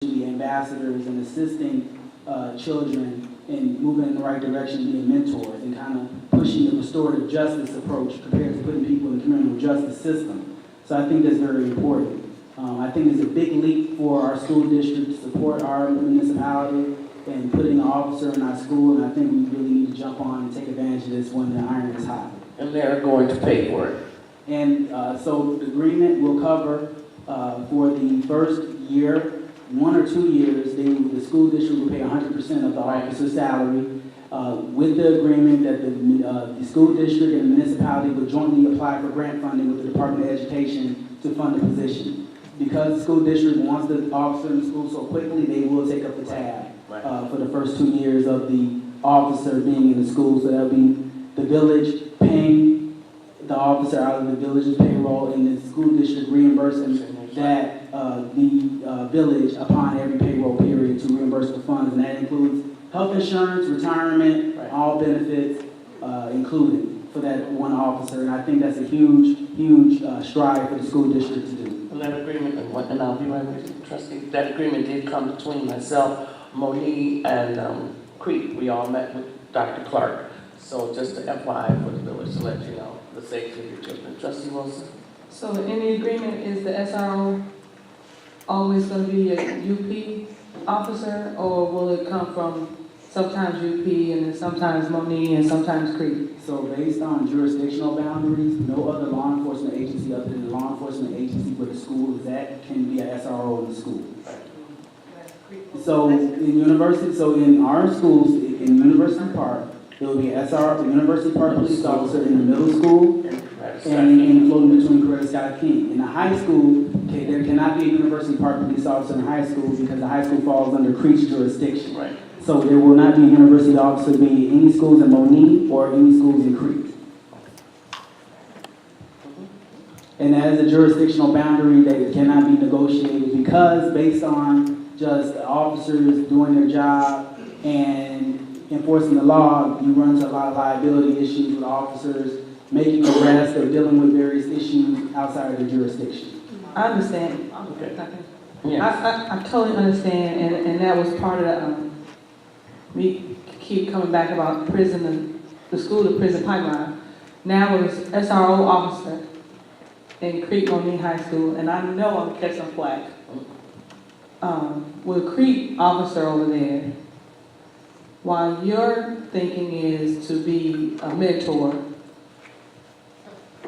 the ambassadors and assisting children and moving in the right direction, being mentors and kind of pushing the restorative justice approach compared to putting people in the criminal justice system. So I think that's very important. I think it's a big leap for our school district to support our municipality and putting an officer in our school, and I think we really need to jump on and take advantage of this when the iron is hot. And they're going to pay for it. And so the agreement will cover for the first year, 1 or 2 years, the school district will pay 100% of the officer's salary with the agreement that the school district and the municipality will jointly apply for grant funding with the Department of Education to fund the position. Because the school district wants the officer in the school so quickly, they will take up the tab for the first 2 years of the officer being in the school. So that'll be the village paying the officer out of the village's payroll and the school district reimbursing that the village upon every payroll period to reimburse the funds. And that includes health insurance, retirement, all benefits included for that one officer. And I think that's a huge stride for the school district to do. And that agreement, and I'll be right with you, trustee, that agreement did come between myself, Monique, and Creek. We all met with Dr. Clark. So just to FYI for the village to let you know the safety of your children. Trustee Wilson? So in the agreement, is the SRO always going to be a UP officer, or will it come from sometimes UP and then sometimes Monique and sometimes Creek? So based on jurisdictional boundaries, no other law enforcement agency other than the law enforcement agency where the school is at can be an SRO in the school. So in our schools, in University Park, there will be an SRO, the University Park police officer in the middle school and floating between Coretta Scott King. In the high school, there cannot be a University Park police officer in high school because the high school falls under Creek's jurisdiction. Right. So there will not be a university officer be any schools in Monique or any schools in Creek. And that is a jurisdictional boundary that cannot be negotiated because based on just the officers doing their job and enforcing the law, you run into a lot of liability issues with officers making arrests or dealing with various issues outside of their jurisdiction. I understand. Okay. Yes. I totally understand, and that was part of the, we keep coming back about prison and the school to prison pipeline. Now it was SRO officer in Creek Monique High School, and I know I'm catching flack. With a Creek officer over there, while your thinking is to be a mentor,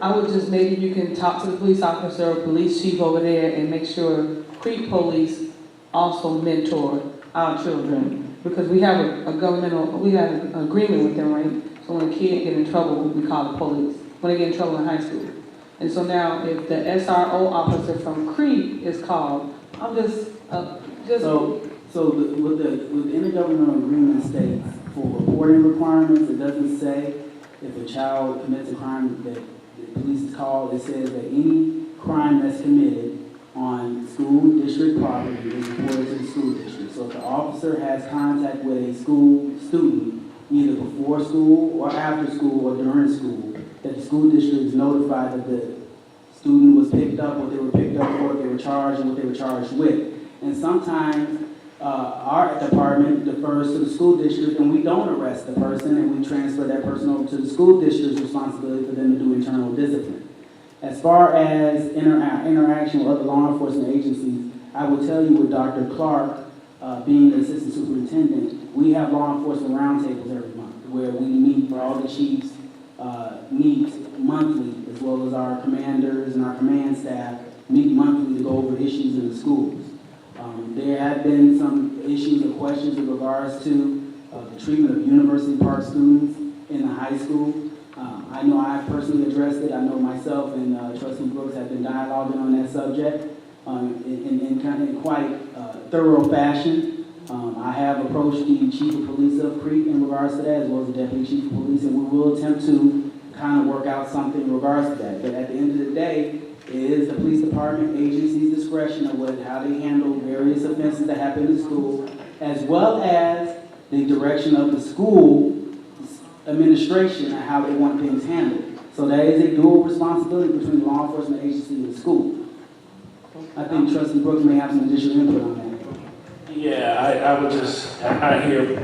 I would just, maybe you can talk to the police officer or police chief over there and make sure Creek police also mentor our children. Because we have we have an agreement with them, right? So when a kid get in trouble, we call the police. When they get in trouble in high school. And so now if the SRO officer from Creek is called, I'm just. So with the intergovernmental agreement states for reporting requirements, it doesn't say if a child commits a crime that the police is called. It says that any crime that's committed on school district property is reported to the school district. So if the officer has contact with a school student, either before school or after school or during school, that the school district is notified that the student was picked up, what they were picked up for, what they were charged, and what they were charged with. And sometimes our department defers to the school district and we don't arrest the person and we transfer that person over to the school district's responsibility for them to do internal discipline. As far as interaction with other law enforcement agencies, I will tell you with Dr. Clark, being the assistant superintendent, we have law enforcement roundtables every month where we meet, where all the chiefs meet monthly, as well as our commanders and our command staff meet monthly to go over issues in the schools. There have been some issues or questions in regards to the treatment of University Park students in the high school. I know I personally addressed it. I know myself and Trustee Brooks have been dialoguing on that subject in quite thorough fashion. I have approached the Chief of Police of Creek in regards to that, as well as the Deputy Chief of Police, and we will attempt to kind of work out something in regards to that. But at the end of the day, it is the police department agency's discretion of how they handle various offenses that happen in school, as well as the direction of the school administration and how they want things handled. So that is a dual responsibility between the law enforcement agency and the school. I think Trustee Brooks may have some additional input on that. I would just, I hear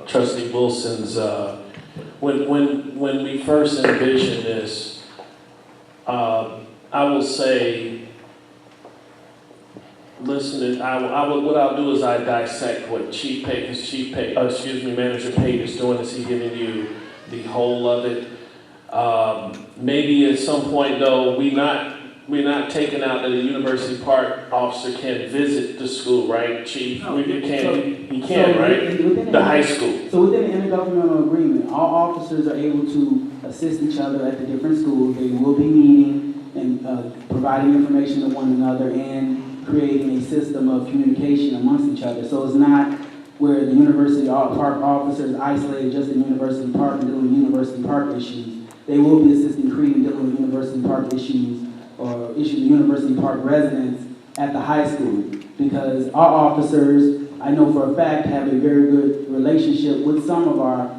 Trustee Wilson's, when we first envisioned this, I will say, listening, what I'll do is I dissect what Manager Pate is doing. Is he giving you the whole of it? Maybe at some point though, we're not taking out that a University Park officer can visit the school, right, Chief? You can, right? The high school. So within the intergovernmental agreement, all officers are able to assist each other at the different schools. They will be meeting and providing information to one another and creating a system of communication amongst each other. So it's not where the University Park officer is isolated just in University Park and dealing with University Park issues. They will be assisting Creed in dealing with University Park issues or issues of University Park residents at the high school. Because our officers, I know for a fact, have a very good relationship with some of our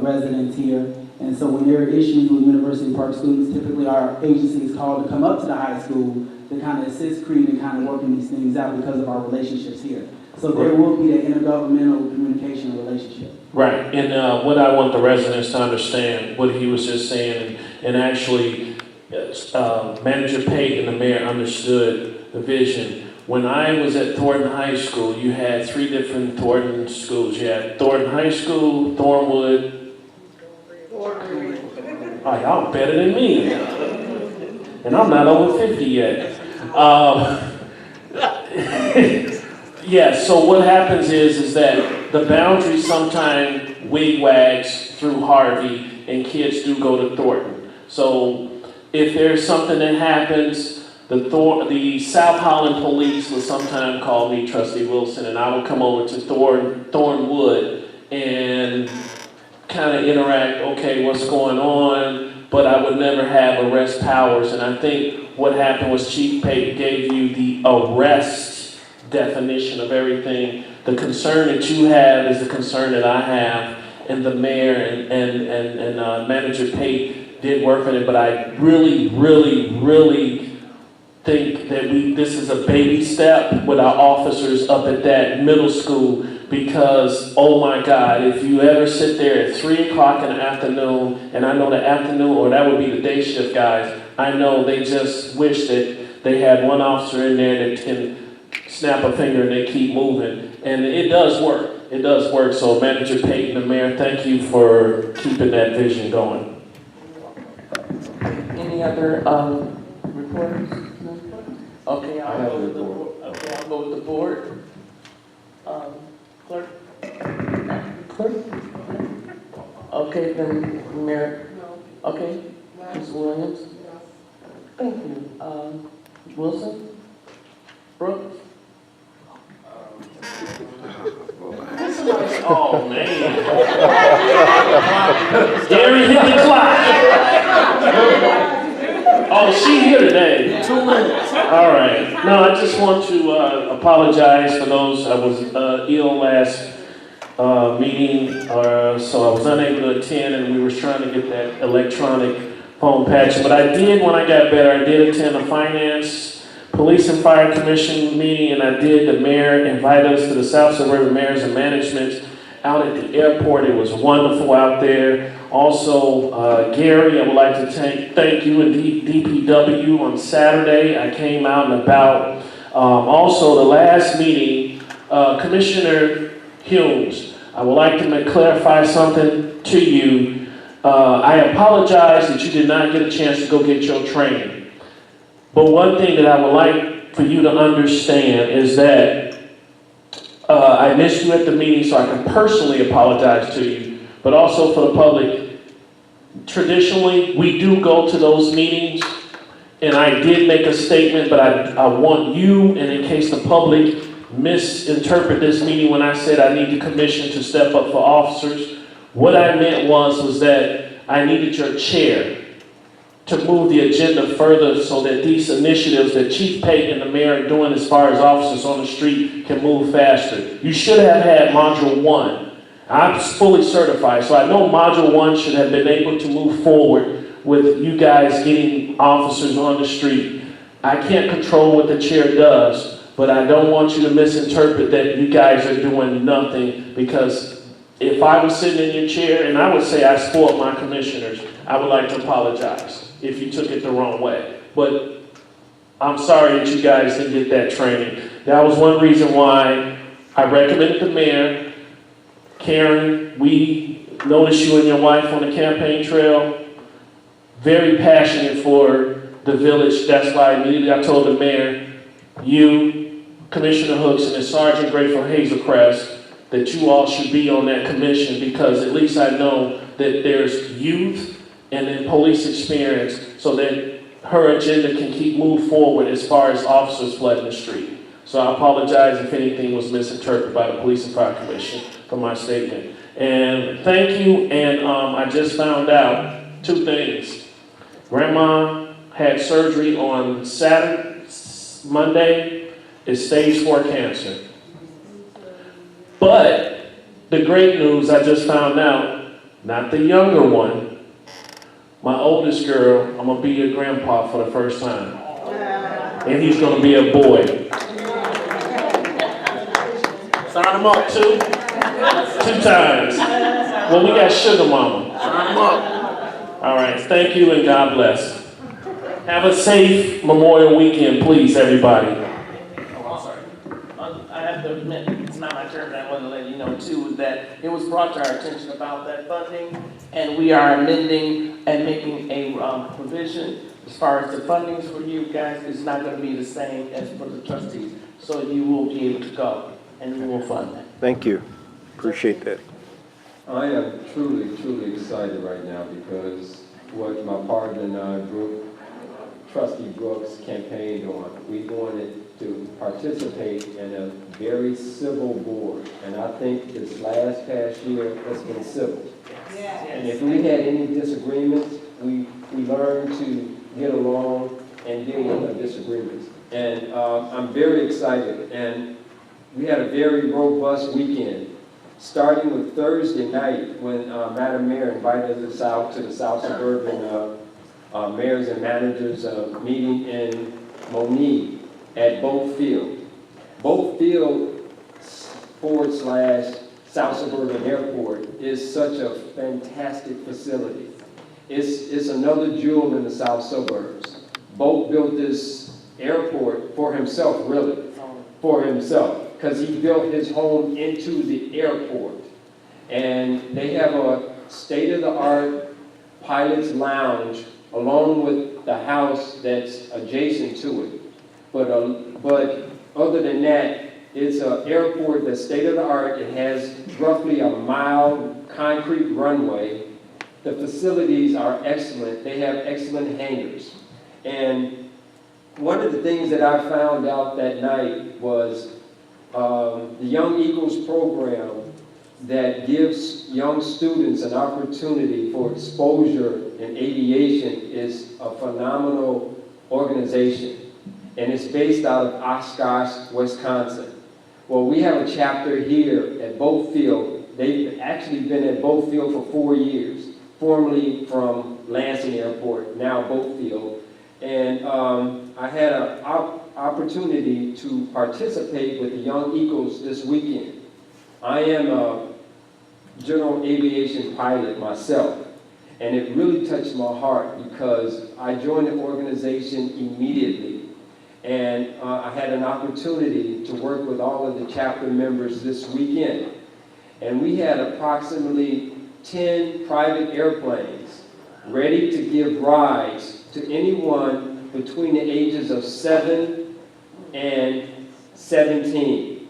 residents here. And so when there are issues with University Park students, typically our agency is called to come up to the high school to kind of assist Creed in kind of working these things out because of our relationships here. So there will be that intergovernmental communication relationship. Right, and what I want the residents to understand, what he was just saying, and actually Manager Pate and the mayor understood the vision. When I was at Thornton High School, you had 3 different Thornton schools. You had Thornton High School, Thornwood. Oh, y'all better than me. And I'm not over 50 yet. Yeah, so what happens is that the boundary sometimes wigwags through Harvey and kids do go to Thornton. So if there's something that happens, the South Holland police will sometimes call me, Trustee Wilson, and I will come over to Thornwood and kind of interact, okay, what's going on, but I would never have arrest powers. And I think what happened was Chief Pate gave you the arrest definition of everything. The concern that you have is the concern that I have, and the mayor and Manager Pate did work on it, but I really think that this is a baby step with our officers up at that middle school, because, oh my God, if you ever sit there at 3 o'clock in the afternoon, and I know the afternoon, or that would be the day shift guys, I know they just wish that they had one officer in there that can snap a finger and they keep moving. And it does work. It does work. So Manager Pate and the mayor, thank you for keeping that vision going. Any other reporters? No? Okay, I'll go with the board. Okay, I'll go with the board. Clerk? Okay, then Mayor. No. Okay. Ms. Williams? Thank you. Wilson? Brooks? Oh, man. Gary hit the clock. Oh, she here today. 2 minutes. All right. No, I just want to apologize for those. I was ill last meeting, so I was unable to attend, and we were trying to get that electronic phone patch. But I did, when I got better, I did attend a finance, police and fire commission meeting, and I did. The mayor invited us to the South Suburban Mayors and Management out at the airport. It was wonderful out there. Also, Gary, I would like to thank you and DPW on Saturday. I came out and about. Also, the last meeting, Commissioner Humes, I would like to clarify something to you. I apologize that you did not get a chance to go get your training. But one thing that I would like for you to understand is that I missed you at the meeting, so I can personally apologize to you, but also for the public. Traditionally, we do go to those meetings, and I did make a statement, but I want you, and in case the public misinterpret this meeting when I said I need the commission to step up for officers, what I meant was that I needed your chair to move the agenda further so that these initiatives that Chief Pate and the mayor are doing as far as officers on the street can move faster. You should have had Module 1. I'm fully certified, so I know Module 1 should have been able to move forward with you guys getting officers on the street. I can't control what the chair does, But I don't want you to misinterpret that you guys are doing nothing, because if I was sitting in your chair and I would say I spoiled my commissioners, I would like to apologize if you took it the wrong way. But I'm sorry that you guys didn't get that training. That was one reason why I recommended the mayor. Karen, we noticed you and your wife on the campaign trail, very passionate for the village. That's why immediately I told the mayor, you, Commissioner Hooks, and Sergeant Gray from Hazelcrest, that you all should be on that commission, because at least I know that there's youth and then police experience, so that her agenda can keep moved forward as far as officers flooding the street. So I apologize if anything was misinterpreted by the Police and Fire Commission for my statement. And thank you, and I just found out 2 things. Grandma had surgery on Monday, is stage 4 cancer. But the great news I just found out, not the younger one, my oldest girl, I'm gonna be a grandpa for the first time. And he's gonna be a boy. Sign him up, 2 times. Well, we got Sugar Mama. Sign him up. All right, thank you and God bless. Have a safe Memorial Weekend, please, everybody. Oh, I'm sorry. I have to admit, it's not my turn, but I want to let you know too, that it was brought to our attention about that funding, and we are amending and making a provision as far as the fundings for you guys is not going to be the same as for the trustees. So you will be able to go, and we will fund that. Thank you. Appreciate that. I am truly, truly excited right now, because what my partner and I, Trustee Brooks, campaigned on, we wanted to participate in a very civil board. And I think this past year has been civil. Yes. And if we had any disagreements, we learned to get along and deal with our disagreements. And I'm very excited. And we had a very robust weekend, starting with Thursday night when Madam Mayor invited us out to the South Suburban Mayors and Managers meeting in Monique at Boat Field. Boat Field / South Suburban Airport is such a fantastic facility. It's another jewel in the South Suburbs. Boat built this airport for himself, really, for himself, because he built his home into the airport. And they have a state-of-the-art pilot's lounge along with the house that's adjacent to it. But other than that, it's an airport that's state-of-the-art. It has roughly a mile concrete runway. The facilities are excellent. They have excellent hangars. And one of the things that I found out that night was the Young Eagles program that gives young students an opportunity for exposure in aviation is a phenomenal organization. And it's based out of Oshkosh, Wisconsin. Well, we have a chapter here at Boat Field. They've actually been at Boat Field for 4 years, formerly from Lansing Airport, now Boat Field. And I had an opportunity to participate with the Young Eagles this weekend. I am a general aviation pilot myself, and it really touched my heart because I joined the organization immediately. And I had an opportunity to work with all of the chapter members this weekend. And we had approximately 10 private airplanes ready to give rides to anyone between the ages of 7 and 17.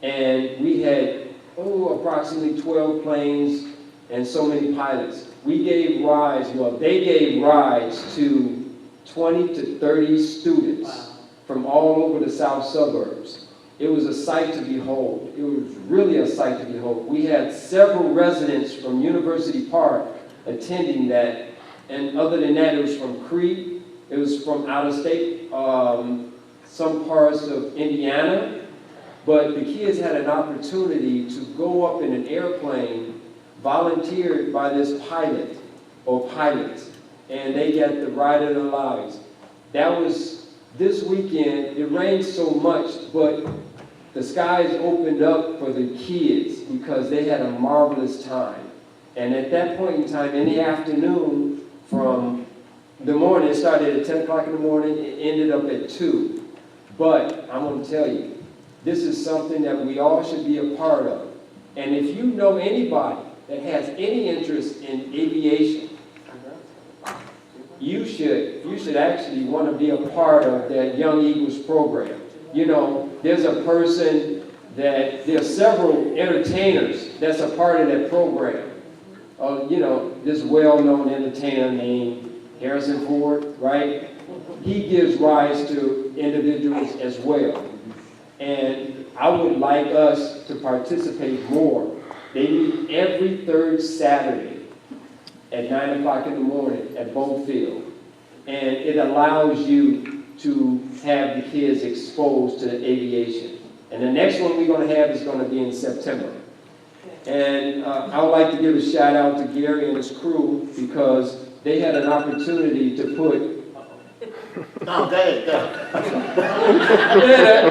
And we had, approximately 12 planes and so many pilots. We gave rides, they gave rides to 20 to 30 students from all over the South Suburbs. It was a sight to behold. It was really a sight to behold. We had several residents from University Park attending that, and other than that, it was from Crete, it was from out of state, some parts of Indiana, but the kids had an opportunity to go up in an airplane volunteered by this pilot or pilots, and they got the ride of their lives. That was this weekend, it rained so much, but the skies opened up for the kids because they had a marvelous time. And at that point in time, in the afternoon, from the morning, it started at 10 o'clock in the morning, it ended up at 2. But I'm going to tell you, this is something that we all should be a part of. And if you know anybody that has any interest in aviation, you should actually want to be a part of that Young Eagles program. You know, there's several entertainers that's a part of that program. You know, this well-known entertainer named Harrison Ford, right? He gives rise to individuals as well. And I would like us to participate more. They meet every third Saturday at 9 o'clock in the morning at Boat Field. And it allows you to have the kids exposed to aviation. And the next one we're going to have is going to be in September. And I would like to give a shout out to Gary and his crew because they had an opportunity to put No, go ahead.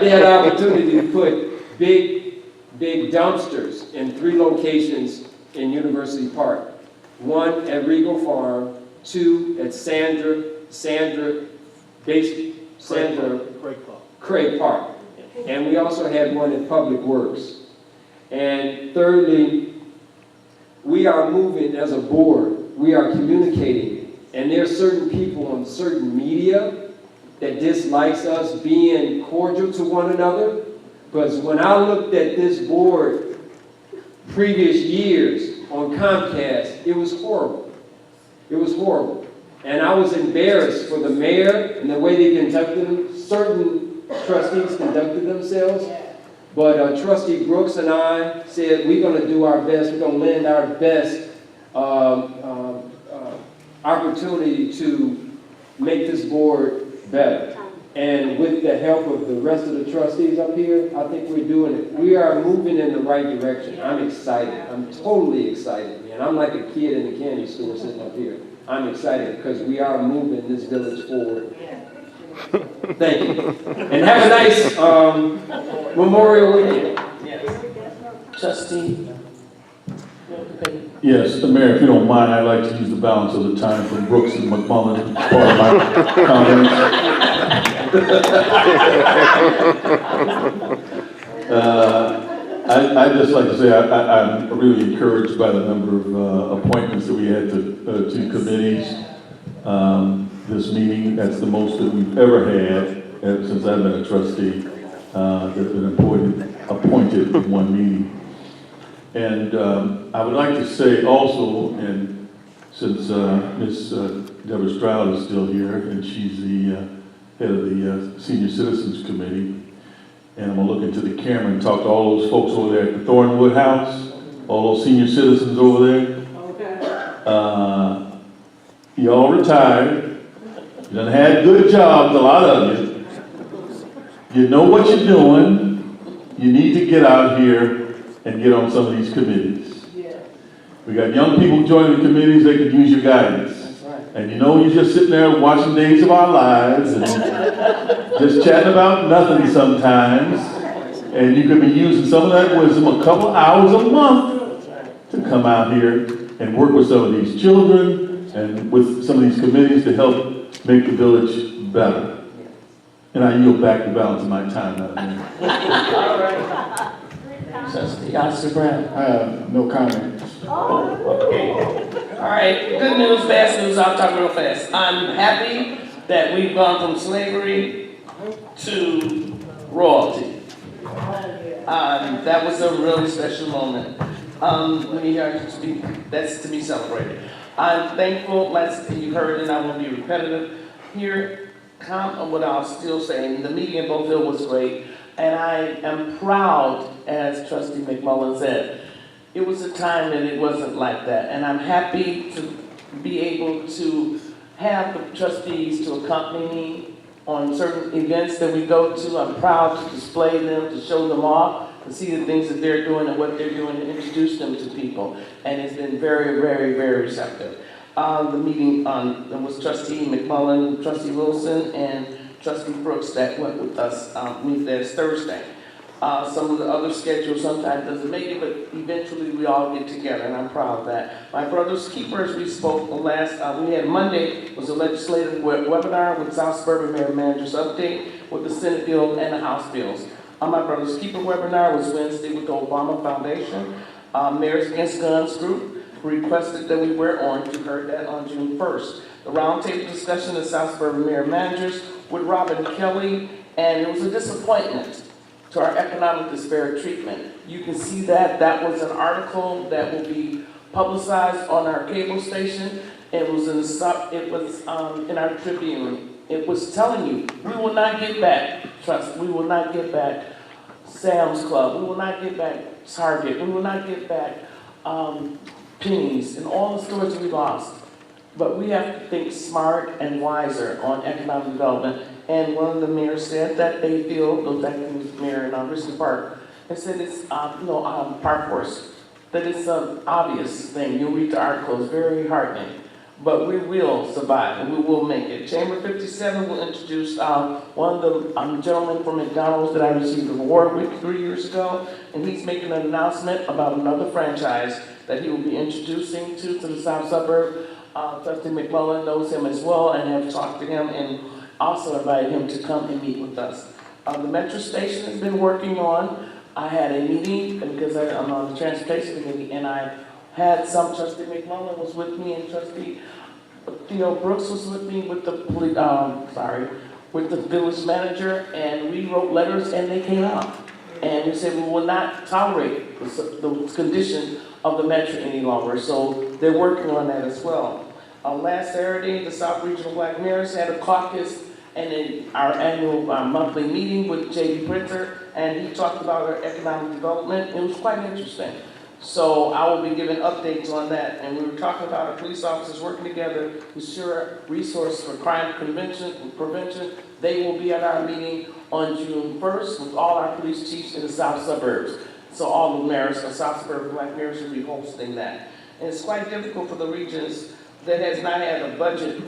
they had an opportunity to put big dumpsters in 3 locations in University Park. 1 at Regal Farm, 2 at Craig Park. And we also had 1 at Public Works. And thirdly, we are moving as a board. We are communicating. And there are certain people on certain media that dislikes us being cordial to one another. Because when I looked at this board previous years on Comcast, it was horrible. It was horrible. And I was embarrassed for the mayor and the way they conducted, certain trustees conducted themselves. But Trustee Brooks and I said, we're going to do our best. We're going to lend our best opportunity to make this board better. And with the help of the rest of the trustees up here, I think we're doing it. We are moving in the right direction. I'm excited. I'm totally excited, man. I'm like a kid in a candy store sitting up here. I'm excited because we are moving this village forward. Thank you. And have a nice Memorial Weekend. Yes. Trustee? Yes, Mayor, if you don't mind, I'd like to use the balance of the time for Brooks and McMullen as part of my comments. I'd just like to say I'm really encouraged by the number of appointments that we had to committees this meeting. That's the most that we've ever had since I've been a trustee that's been appointed in one meeting. And I would like to say also, and since Ms. Deborah Stroud is still here, and she's the head of the Senior Citizens Committee, and I'm going to look into the camera and talk to all those folks over there at the Thornwood House, all those senior citizens over there. Okay. You all retired. You done had good jobs, a lot of you. You know what you're doing. You need to get out here and get on some of these committees. Yeah. We got young people joining the committees, they could use your guidance. That's right. And you know, you're just sitting there watching Days of Our Lives and just chatting about nothing sometimes. And you could be using some of that wisdom a couple hours a month to come out here and work with some of these children and with some of these committees to help make the village better. And I yield back the balance of my time out there. All right. Trustee Oscar Brown. I have no comment. Okay. All right. Good news, bad news. I'll talk real fast. I'm happy that we've gone from slavery to royalty. That was a really special moment. Let me hear you speak. That's to be celebrated. I'm thankful, as you heard, and I won't be repetitive here. What I'll still say, the meeting in Beaufort was great. And I am proud, as Trustee McMullen said, it was a time that it wasn't like that. And I'm happy to be able to have the trustees to accompany me on certain events that we go to. I'm proud to display them, to show them off, to see the things that they're doing and what they're doing, and introduce them to people. And it's been very, very, very receptive. The meeting was Trustee McMullen, Trustee Wilson, and Trustee Brooks that went with us, meet this Thursday. Some of the other schedules sometimes doesn't make it, but eventually we all get together, and I'm proud of that. My brother's keepers, we spoke the last, we had Monday, was a legislative webinar with South Suburban Mayor Manager's update with the Senate bill and the House bills. My brother's keeper webinar was Wednesday with the Obama Foundation. Mayors Against Guns group requested that we wear orange. You heard that on June 1st. The roundtable discussion of South Suburban Mayor Managers with Robin Kelly, and it was a disappointment to our economic disparate treatment. You can see that. That was an article that will be publicized on our cable station. It was in our Tribune. It was telling you, we will not get back, trust, we will not get back Sam's Club, we will not get back Target, we will not get back Pennies and all the stores we lost. But we have to think smart and wiser on economic development. And one of the mayors said that they feel, the executive mayor in Richmond Park, and said it's, Park Force, that it's an obvious thing. You'll read the article, it's very heartening. But we will survive and we will make it. Chamber 57 will introduce one of the gentlemen from McDonald's that I received an award with 3 years ago, and he's making an announcement about another franchise that he will be introducing to the South Suburb. Trustee McMullen knows him as well and have talked to him and also invited him to come and meet with us. The Metro Station has been working on. I had a meeting because I'm on the Transportation Committee, and I had Trustee McMullen was with me, and Trustee Theo Brooks was with me with the with the village manager, and we wrote letters and they came out. And we said we will not tolerate the condition of the Metro any longer, so they're working on that as well. Last Saturday, the South Regional Black Mayors had a caucus and then our annual monthly meeting with J.D. Printer, and he talked about our economic development. It was quite interesting. So I will be giving updates on that. And we were talking about our police officers working together to ensure resources for crime prevention. They will be at our meeting on June 1st with all our police chiefs in the South Suburbs. So all the mayors, the South Suburban Black Mayors will be hosting that. And it's quite difficult for the regions that has not had a budget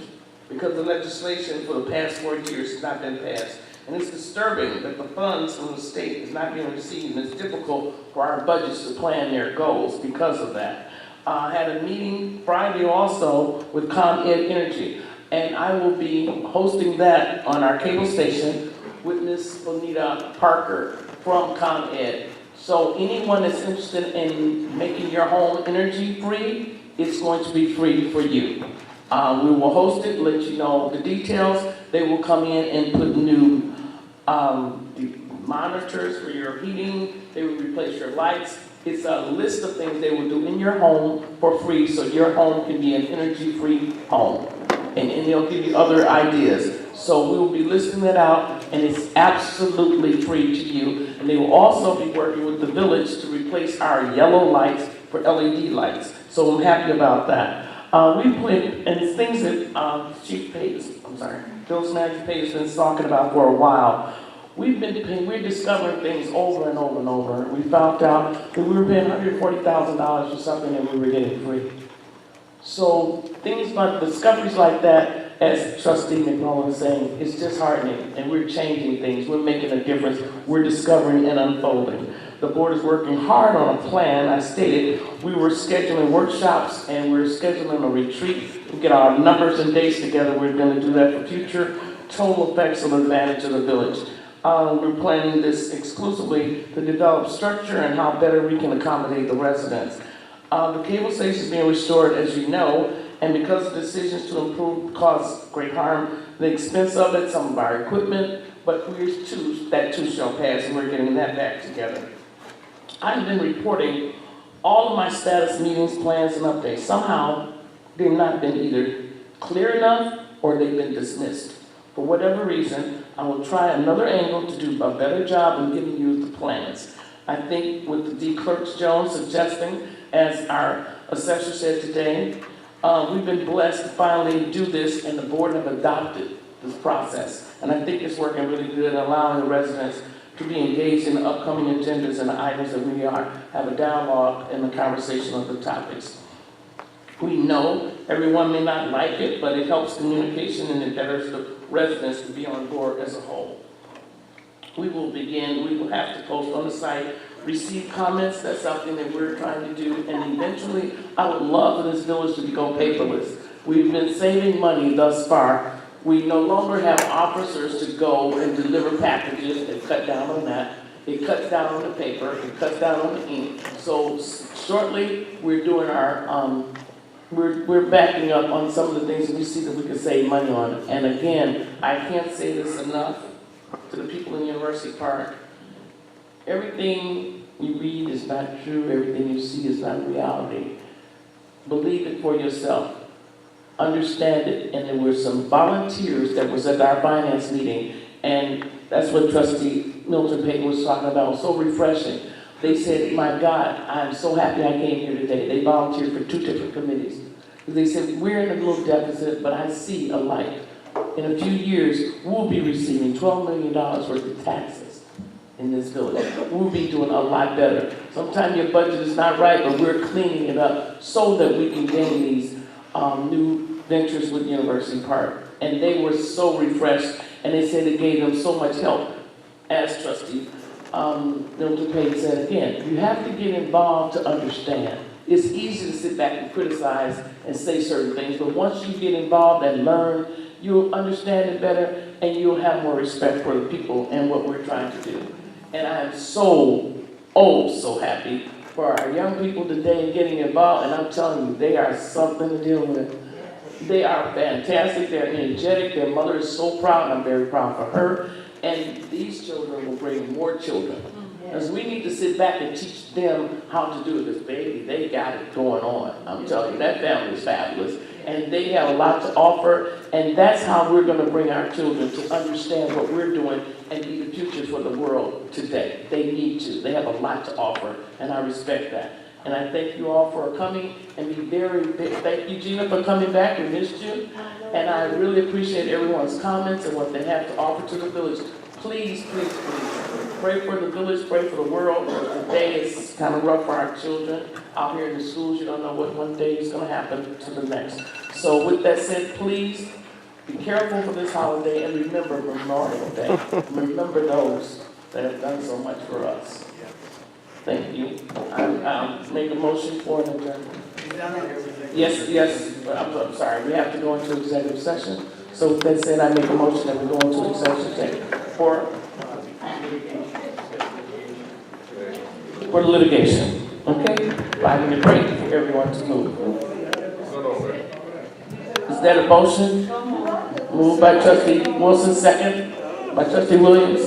because the legislation for the past 4 years has not been passed. And it's disturbing that the funds from the state is not being received, and it's difficult for our budgets to plan their goals because of that. I had a meeting Friday also with ComEd Energy, and I will be hosting that on our cable station with Ms. Bonita Parker from ComEd. So anyone that's interested in making your home energy free, it's going to be free for you. We will host it, let you know the details. They will come in and put new monitors for your heating. They will replace your lights. It's a list of things they will do in your home for free, so your home can be an energy-free home. And they'll give you other ideas. So we will be listing that out, and it's absolutely free to you. And they will also be working with the village to replace our yellow lights for LED lights. So I'm happy about that. We put, and it's things that Village Manager Page has been talking about for a while. We're discovering things over and over and over. We found out that we were paying $140,000 for something that we were getting free. So things like discoveries like that, as Trustee McMullen is saying, it's just heartening, and we're changing things. We're making a difference. We're discovering and unfolding. The board is working hard on a plan. I stated we were scheduling workshops and we're scheduling a retreat to get our numbers and dates together. We're going to do that for future total effects and advantage of the village. We're planning this exclusively to develop structure and how better we can accommodate the residents. The cable station is being restored, as you know, and because of decisions to improve cause great harm, the expense of it, some of our equipment, but that too shall pass, and we're getting that back together. I've been reporting all of my status meetings, plans, and updates. Somehow, they've not been either clear enough or they've been dismissed. For whatever reason, I will try another angle to do a better job in giving you the plans. I think with the D. Clerk Jones suggesting, as our assessor said today, we've been blessed to finally do this, and the board have adopted this process. And I think it's working really good, allowing the residents to be engaged in the upcoming agendas and the items that we have a dialogue and a conversation of the topics. We know everyone may not like it, but it helps communication and it betters the residents to be on board as a whole. We will have to post on the site, receive comments, that's something that we're trying to do, and eventually, I would love for this village to go paperless. We've been saving money thus far. We no longer have officers to go and deliver packages, they cut down on that. It cuts down on the paper, it cuts down on the ink. So shortly, we're doing our, we're backing up on some of the things that we see that we can save money on. And again, I can't say this enough to the people in University Park. Everything you read is not true, everything you see is not reality. Believe it for yourself. Understand it. And there were some volunteers that was at our finance meeting, and that's what Trustee Milton Payton was talking about, so refreshing. They said, my God, I'm so happy I came here today. They volunteered for 2 different committees. They said, we're in a little deficit, but I see a light. In a few years, we'll be receiving $12 million worth of taxes in this village. We'll be doing a lot better. Sometimes your budget is not right, but we're cleaning it up so that we can gain these new ventures with University Park. And they were so refreshed, and they said it gave them so much help. As Trustee Milton Payton said again, you have to get involved to understand. It's easy to sit back and criticize and say certain things, but once you get involved and learn, you'll understand it better, and you'll have more respect for the people and what we're trying to do. And I am so happy for our young people today getting involved, and I'm telling you, they are something to deal with. They are fantastic, they're energetic, their mother is so proud, and I'm very proud for her, and these children will bring more children. Because we need to sit back and teach them how to do it, because baby, they got it going on. I'm telling you, that family is fabulous. And they have a lot to offer, and that's how we're going to bring our children to understand what we're doing and be the future for the world today. They need to. They have a lot to offer, and I respect that. And I thank you all for coming, and thank you, Gina, for coming back. We missed you. And I really appreciate everyone's comments and what they have to offer to the village. Please, please, please, pray for the village, pray for the world. Today is kind of rough for our children out here in the schools. You don't know what one day is going to happen to the next. So with that said, please be careful for this holiday, and remember Memorial Day. Remember those that have done so much for us. Thank you. I'll make a motion for an adjournment. Yes, I'm sorry. We have to go into executive session. So with that said, I make a motion that we go into executive session for the litigation. Okay? 5 minute break for everyone to move. Is that a motion? Moved by Trustee Wilson, second by Trustee Williams.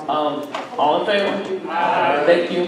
All in favor? Thank you.